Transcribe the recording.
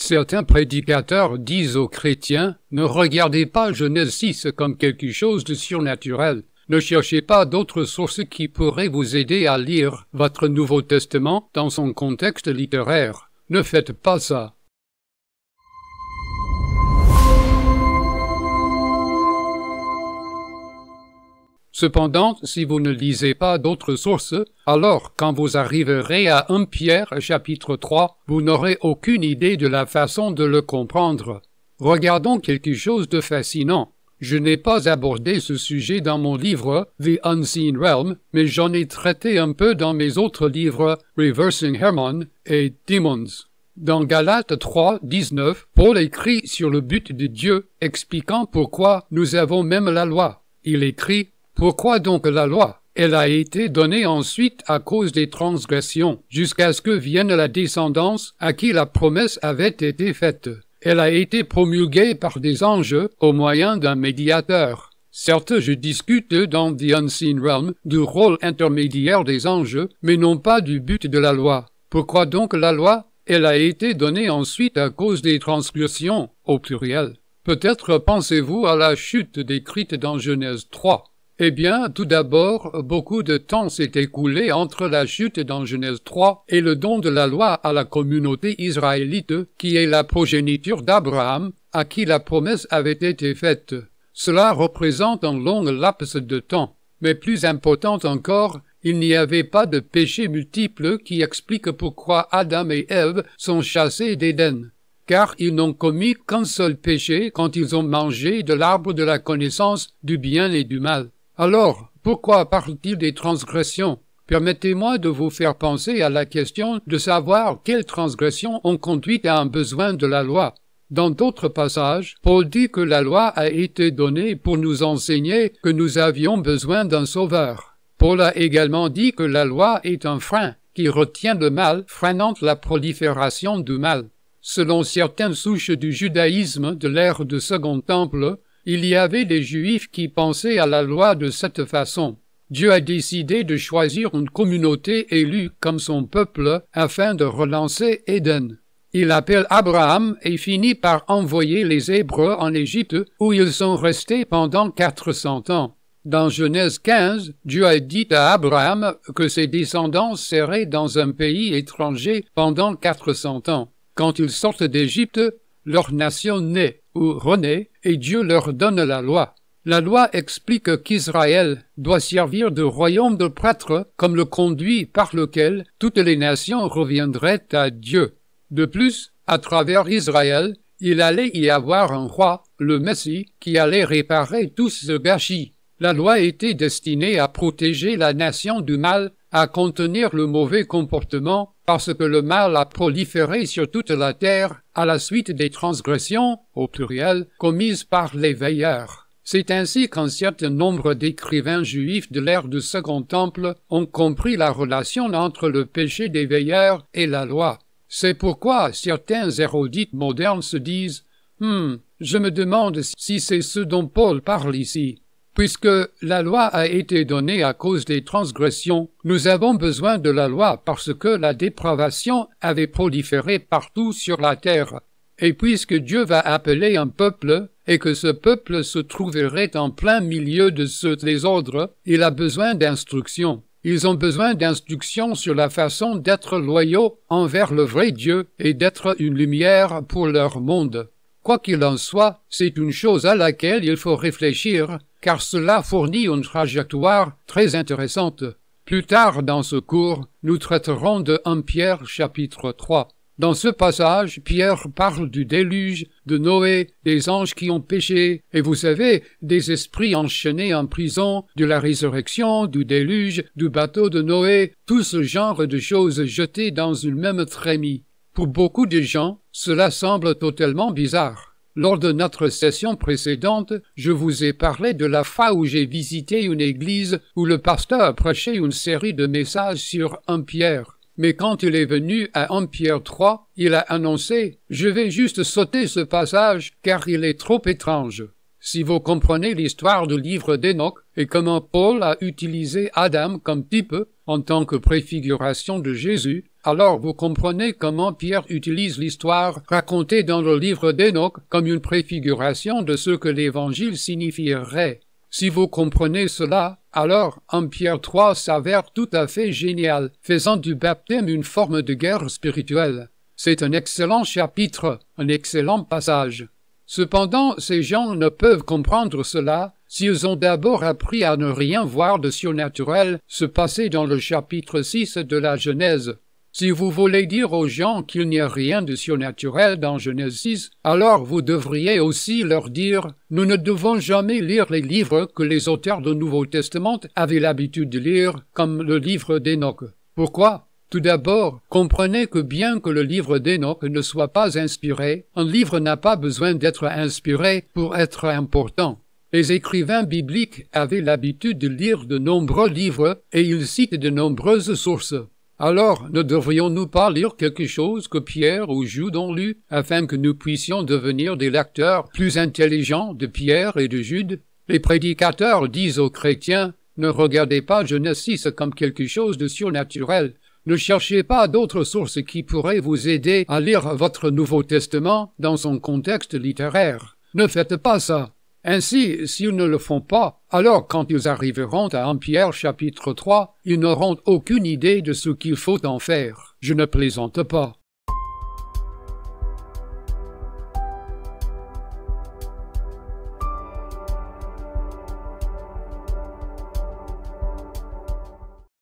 Certains prédicateurs disent aux chrétiens « Ne regardez pas Genèse 6 comme quelque chose de surnaturel. Ne cherchez pas d'autres sources qui pourraient vous aider à lire votre Nouveau Testament dans son contexte littéraire. Ne faites pas ça. » Cependant, si vous ne lisez pas d'autres sources, alors quand vous arriverez à 1 Pierre chapitre 3, vous n'aurez aucune idée de la façon de le comprendre. Regardons quelque chose de fascinant. Je n'ai pas abordé ce sujet dans mon livre The Unseen Realm, mais j'en ai traité un peu dans mes autres livres Reversing Hermon et Demons. Dans Galates 3, 19, Paul écrit sur le but de Dieu, expliquant pourquoi nous avons même la loi. Il écrit: pourquoi donc la loi? Elle a été donnée ensuite à cause des transgressions, jusqu'à ce que vienne la descendance à qui la promesse avait été faite. Elle a été promulguée par des anges au moyen d'un médiateur. Certes, je discute dans The Unseen Realm du rôle intermédiaire des anges, mais non pas du but de la loi. Pourquoi donc la loi? Elle a été donnée ensuite à cause des transgressions, au pluriel. Peut-être pensez-vous à la chute décrite dans Genèse 3. Eh bien, tout d'abord, beaucoup de temps s'est écoulé entre la chute dans Genèse 3 et le don de la loi à la communauté israélite, qui est la progéniture d'Abraham, à qui la promesse avait été faite. Cela représente un long laps de temps. Mais plus important encore, il n'y avait pas de péché multiple qui explique pourquoi Adam et Ève sont chassés d'Éden. Car ils n'ont commis qu'un seul péché quand ils ont mangé de l'arbre de la connaissance du bien et du mal. Alors, pourquoi parle-t-il des transgressions? Permettez-moi de vous faire penser à la question de savoir quelles transgressions ont conduit à un besoin de la loi. Dans d'autres passages, Paul dit que la loi a été donnée pour nous enseigner que nous avions besoin d'un sauveur. Paul a également dit que la loi est un frein qui retient le mal, freinant la prolifération du mal. Selon certaines souches du judaïsme de l'ère du Second Temple, il y avait des Juifs qui pensaient à la loi de cette façon. Dieu a décidé de choisir une communauté élue comme son peuple afin de relancer Éden. Il appelle Abraham et finit par envoyer les Hébreux en Égypte où ils sont restés pendant 400 ans. Dans Genèse 15, Dieu a dit à Abraham que ses descendants seraient dans un pays étranger pendant 400 ans. Quand ils sortent d'Égypte, leur nation naît ou renaît et Dieu leur donne la loi. La loi explique qu'Israël doit servir de royaume de prêtres comme le conduit par lequel toutes les nations reviendraient à Dieu. De plus, à travers Israël, il allait y avoir un roi, le Messie, qui allait réparer tout ce gâchis. La loi était destinée à protéger la nation du mal, à contenir le mauvais comportement, parce que le mal a proliféré sur toute la terre à la suite des transgressions, au pluriel, commises par les veilleurs. C'est ainsi qu'un certain nombre d'écrivains juifs de l'ère du Second Temple ont compris la relation entre le péché des veilleurs et la loi. C'est pourquoi certains érudites modernes se disent « je me demande si c'est ce dont Paul parle ici. » Puisque la loi a été donnée à cause des transgressions, nous avons besoin de la loi parce que la dépravation avait proliféré partout sur la terre. Et puisque Dieu va appeler un peuple, et que ce peuple se trouverait en plein milieu de ceux des autres, il a besoin d'instruction. Ils ont besoin d'instruction sur la façon d'être loyaux envers le vrai Dieu et d'être une lumière pour leur monde. Quoi qu'il en soit, c'est une chose à laquelle il faut réfléchir, car cela fournit une trajectoire très intéressante. Plus tard dans ce cours, nous traiterons de 1 Pierre chapitre 3. Dans ce passage, Pierre parle du déluge, de Noé, des anges qui ont péché, et vous savez, des esprits enchaînés en prison, de la résurrection, du déluge, du bateau de Noé, tout ce genre de choses jetées dans une même trémie. Pour beaucoup de gens, cela semble totalement bizarre. Lors de notre session précédente, je vous ai parlé de la fois où j'ai visité une église où le pasteur prêchait une série de messages sur 1 Pierre. Mais quand il est venu à 1 Pierre 3, il a annoncé « Je vais juste sauter ce passage car il est trop étrange ». Si vous comprenez l'histoire du livre d'Enoch et comment Paul a utilisé Adam comme type en tant que préfiguration de Jésus, alors vous comprenez comment Pierre utilise l'histoire racontée dans le livre d'Enoch comme une préfiguration de ce que l'Évangile signifierait. Si vous comprenez cela, alors 1 Pierre 3 s'avère tout à fait génial, faisant du baptême une forme de guerre spirituelle. C'est un excellent chapitre, un excellent passage. Cependant, ces gens ne peuvent comprendre cela s'ils ont d'abord appris à ne rien voir de surnaturel se passer dans le chapitre 6 de la Genèse. Si vous voulez dire aux gens qu'il n'y a rien de surnaturel dans Genèse 6, alors vous devriez aussi leur dire « Nous ne devons jamais lire les livres que les auteurs du Nouveau Testament avaient l'habitude de lire, comme le livre d'Enoch. » Pourquoi ? Tout d'abord, comprenez que bien que le livre d'Enoch ne soit pas inspiré, un livre n'a pas besoin d'être inspiré pour être important. Les écrivains bibliques avaient l'habitude de lire de nombreux livres et ils citent de nombreuses sources. Alors, ne devrions-nous pas lire quelque chose que Pierre ou Jude ont lu, afin que nous puissions devenir des lecteurs plus intelligents de Pierre et de Jude? Les prédicateurs disent aux chrétiens, ne regardez pas Genèse 6 comme quelque chose de surnaturel. Ne cherchez pas d'autres sources qui pourraient vous aider à lire votre Nouveau Testament dans son contexte littéraire. Ne faites pas ça. Ainsi, s'ils ne le font pas, alors quand ils arriveront à 1 Pierre chapitre 3, ils n'auront aucune idée de ce qu'il faut en faire. Je ne plaisante pas.